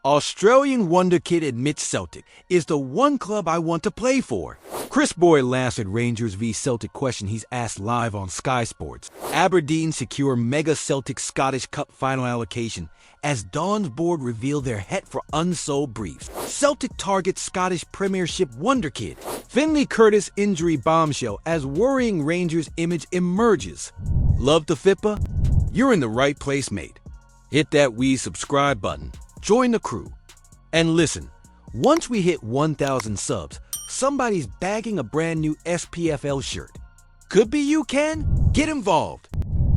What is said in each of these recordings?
Australian wonderkid admits Celtic is the one club I want to play for. Kris Boyd laughs at Rangers v Celtic question he's asked live on Sky Sports. Aberdeen secure mega Celtic Scottish Cup final allocation as Dawn's board reveal their het for unsold briefs. Celtic targets Scottish Premiership wonderkid. Findlay Curtis injury bombshell as worrying Rangers image emerges. Love the fitbaw? You're in the right place, mate. Hit that wee subscribe button. Join the crew. And listen, once we hit 1,000 subs, somebody's bagging a brand new SPFL shirt. Could be you, Ken? Get involved.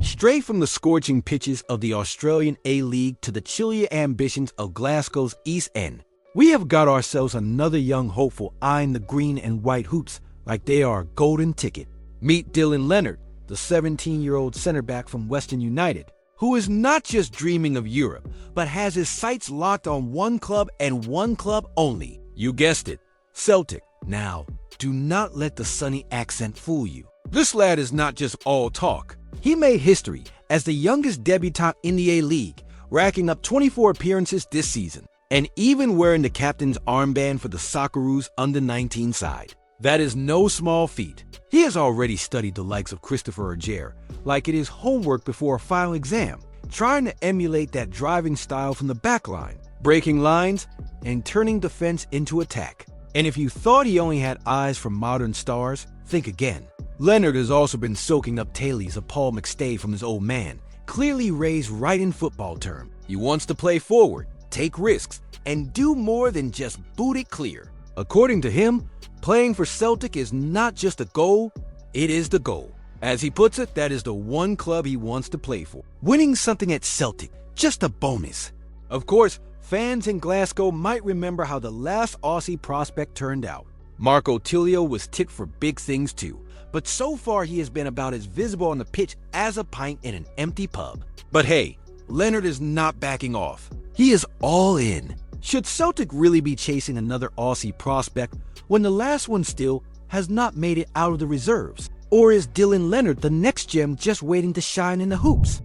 Straight from the scorching pitches of the Australian A-League to the chillier ambitions of Glasgow's East End, we have got ourselves another young hopeful eyeing the green and white hoops like they are a golden ticket. Meet Dylan Leonard, the 17-year-old centre-back from Western United, who is not just dreaming of Europe, but has his sights locked on one club and one club only. You guessed it, Celtic. Now, do not let the sunny accent fool you. This lad is not just all talk. He made history as the youngest debutant in the A-League, racking up 24 appearances this season, and even wearing the captain's armband for the Socceroos under-19 side. That is no small feat. He has already studied the likes of Christopher Ajer, like it is homework before a final exam, trying to emulate that driving style from the backline, breaking lines and turning defense into attack. And if you thought he only had eyes for modern stars, think again. Leonard has also been soaking up tailies of Paul McStay from his old man, clearly raised right in football term. He wants to play forward, take risks, and do more than just boot it clear. According to him, playing for Celtic is not just a goal, it is the goal. As he puts it, that is the one club he wants to play for. Winning something at Celtic, just a bonus. Of course, fans in Glasgow might remember how the last Aussie prospect turned out. Marco Tilio was tipped for big things too, but so far he has been about as visible on the pitch as a pint in an empty pub. But hey, Leonard is not backing off. He is all in. Should Celtic really be chasing another Aussie prospect when the last one still has not made it out of the reserves? Or is Dylan Leonard the next gem just waiting to shine in the hoops?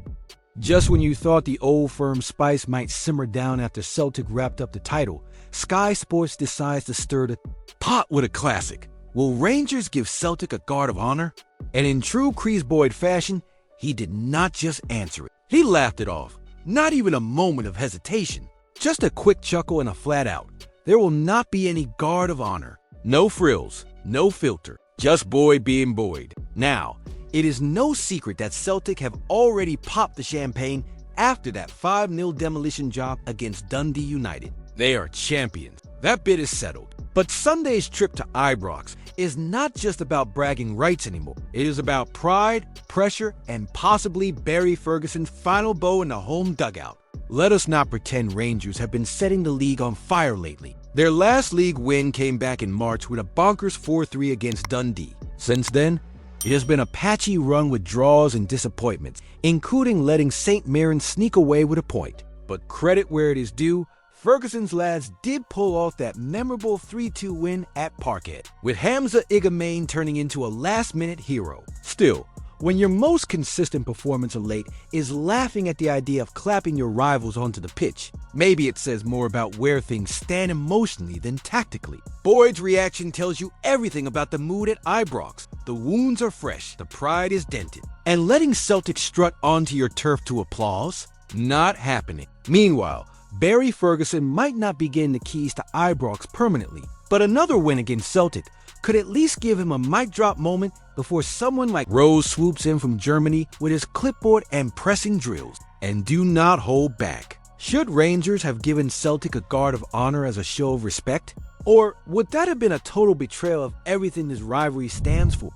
Just when you thought the old firm spice might simmer down after Celtic wrapped up the title, Sky Sports decides to stir the pot with a classic. Will Rangers give Celtic a guard of honor? And in true Kris Boyd fashion, he did not just answer it. He laughed it off. Not even a moment of hesitation. Just a quick chuckle and a flat out. There will not be any guard of honor. No frills, no filter. Just Boyd being Boyd. Now, it is no secret that Celtic have already popped the champagne after that 5-0 demolition job against Dundee United. They are champions. That bit is settled. But Sunday's trip to Ibrox is not just about bragging rights anymore. It is about pride, pressure, and possibly Barry Ferguson's final bow in the home dugout. Let us not pretend Rangers have been setting the league on fire lately. Their last league win came back in March with a bonkers 4-3 against Dundee. Since then, it has been a patchy run with draws and disappointments, including letting St. Mirren sneak away with a point. But credit where it is due, Ferguson's lads did pull off that memorable 3-2 win at Parkhead, with Hamza Igamain turning into a last-minute hero. Still, when your most consistent performance of late is laughing at the idea of clapping your rivals onto the pitch, maybe it says more about where things stand emotionally than tactically. Boyd's reaction tells you everything about the mood at Ibrox. The wounds are fresh, the pride is dented. And letting Celtic strut onto your turf to applause? Not happening. Meanwhile, Barry Ferguson might not be getting the keys to Ibrox permanently, but another win against Celtic could at least give him a mic drop moment before someone like Rose swoops in from Germany with his clipboard and pressing drills. And do not hold back. Should Rangers have given Celtic a guard of honor as a show of respect? Or would that have been a total betrayal of everything this rivalry stands for?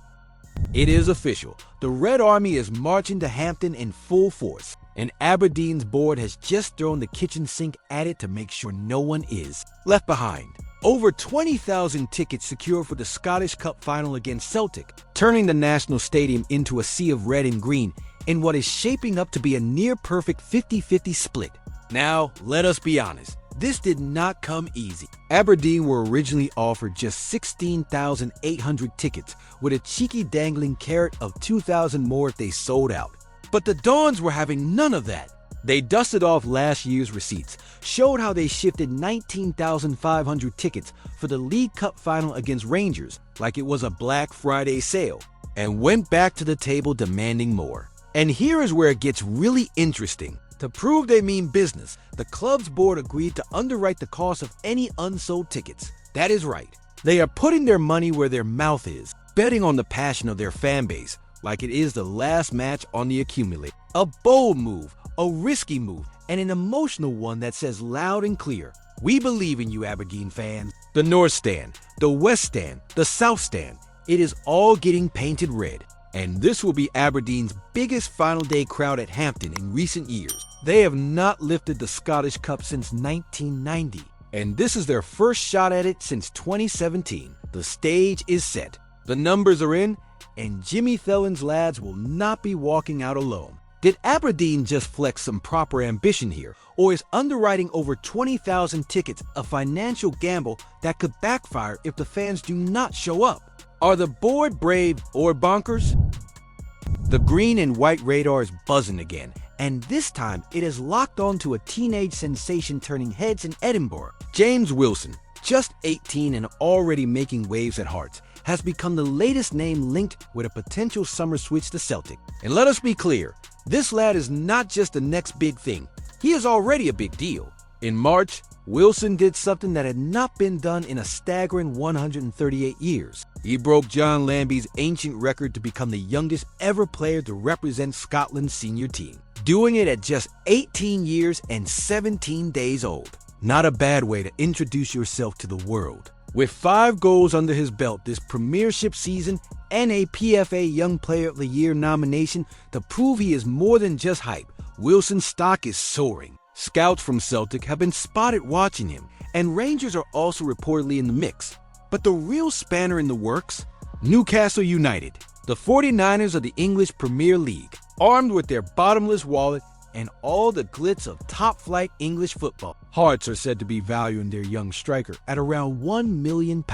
It is official. The Red Army is marching to Hampden in full force, and Aberdeen's board has just thrown the kitchen sink at it to make sure no one is left behind. Over 20,000 tickets secured for the Scottish Cup final against Celtic, turning the National Stadium into a sea of red and green in what is shaping up to be a near-perfect 50-50 split. Now, let us be honest. This did not come easy. Aberdeen were originally offered just 16,800 tickets with a cheeky dangling carrot of 2,000 more if they sold out. But the Dons were having none of that. They dusted off last year's receipts, showed how they shifted 19,500 tickets for the League Cup final against Rangers like it was a Black Friday sale, and went back to the table demanding more. And here is where it gets really interesting. To prove they mean business, the club's board agreed to underwrite the cost of any unsold tickets. That is right. They are putting their money where their mouth is, betting on the passion of their fan base, like it is the last match on the accumulator. A bold move, a risky move, and an emotional one that says loud and clear, "We believe in you, Aberdeen fans." The North Stand, the West Stand, the South Stand, it is all getting painted red. And this will be Aberdeen's biggest final day crowd at Hampden in recent years. They have not lifted the Scottish Cup since 1990, and this is their first shot at it since 2017. The stage is set, the numbers are in, and Jimmy Thellen's lads will not be walking out alone. Did Aberdeen just flex some proper ambition here, or is underwriting over 20,000 tickets a financial gamble that could backfire if the fans do not show up? Are the board brave or bonkers? The green and white radar is buzzing again, and this time it is locked on to a teenage sensation turning heads in Edinburgh. James Wilson, just 18 and already making waves at Hearts, has become the latest name linked with a potential summer switch to Celtic. And let us be clear, this lad is not just the next big thing. He is already a big deal. In March, Wilson did something that had not been done in a staggering 138 years. He broke John Lambie's ancient record to become the youngest ever player to represent Scotland's senior team, doing it at just 18 years and 17 days old. Not a bad way to introduce yourself to the world. With 5 goals under his belt this premiership season and a PFA Young Player of the Year nomination to prove he is more than just hype, Wilson's stock is soaring. Scouts from Celtic have been spotted watching him, and Rangers are also reportedly in the mix. But the real spanner in the works? Newcastle United, the 49ers of the English Premier League, armed with their bottomless wallet and all the glitz of top-flight English football. Hearts are said to be valuing their young striker at around £1 million.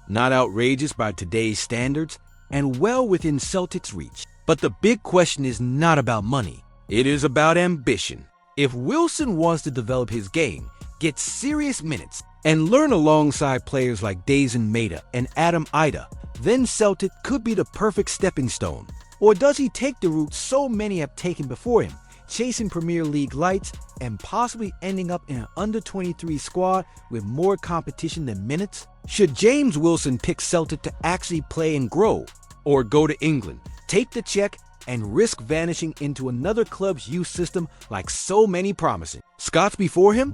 Not outrageous by today's standards, and well within Celtic's reach. But the big question is not about money. It is about ambition. If Wilson wants to develop his game, get serious minutes, and learn alongside players like Dazen Maida and Adam Ida, then Celtic could be the perfect stepping stone. Or does he take the route so many have taken before him, chasing Premier League lights and possibly ending up in an under-23 squad with more competition than minutes? Should James Wilson pick Celtic to actually play and grow, or go to England, take the check, and risk vanishing into another club's youth system like so many promising Scots before him?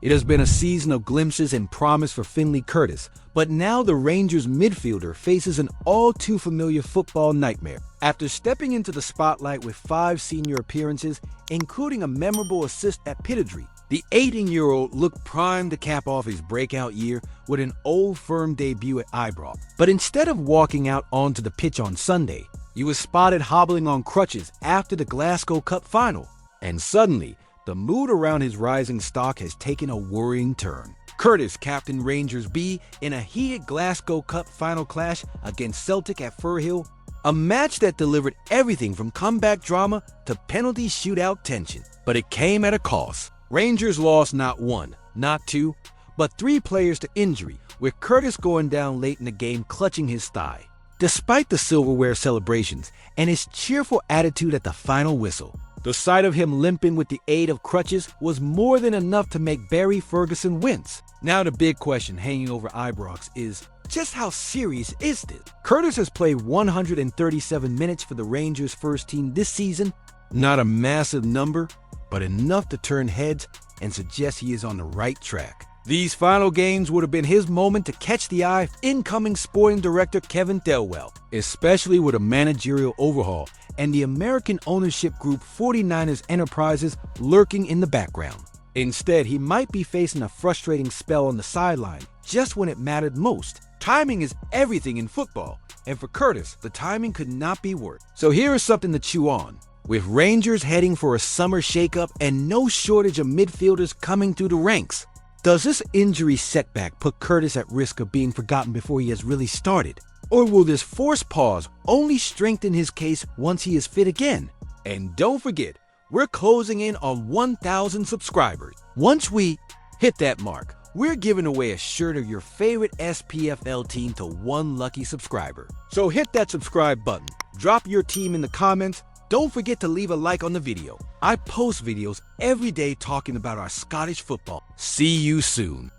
It has been a season of glimpses and promise for Findlay Curtis, but now the Rangers midfielder faces an all-too-familiar football nightmare. After stepping into the spotlight with 5 senior appearances, including a memorable assist at Prodigy, the 18-year-old looked primed to cap off his breakout year with an Old Firm debut at Ibrox. But instead of walking out onto the pitch on Sunday, he was spotted hobbling on crutches after the Glasgow Cup final. And suddenly, the mood around his rising stock has taken a worrying turn. Curtis captained Rangers B in a heated Glasgow Cup final clash against Celtic at Firhill, a match that delivered everything from comeback drama to penalty shootout tension. But it came at a cost. Rangers lost not 1, not 2, but 3 players to injury, with Curtis going down late in the game clutching his thigh. Despite the silverware celebrations and his cheerful attitude at the final whistle, the sight of him limping with the aid of crutches was more than enough to make Barry Ferguson wince. Now the big question hanging over Ibrox is, just how serious is this? Curtis has played 137 minutes for the Rangers first team this season. Not a massive number, but enough to turn heads and suggest he is on the right track. These final games would have been his moment to catch the eye of incoming sporting director Kevin Thelwell, especially with a managerial overhaul and the American ownership group 49ers Enterprises lurking in the background. Instead, he might be facing a frustrating spell on the sideline just when it mattered most. Timing is everything in football, and for Curtis, the timing could not be worse. So here is something to chew on. With Rangers heading for a summer shakeup and no shortage of midfielders coming through the ranks, does this injury setback put Curtis at risk of being forgotten before he has really started? Or will this forced pause only strengthen his case once he is fit again? And don't forget, we're closing in on 1,000 subscribers. Once we hit that mark, we're giving away a shirt of your favorite SPFL team to one lucky subscriber. So hit that subscribe button, drop your team in the comments. Don't forget to leave a like on the video. I post videos every day talking about our Scottish football. See you soon.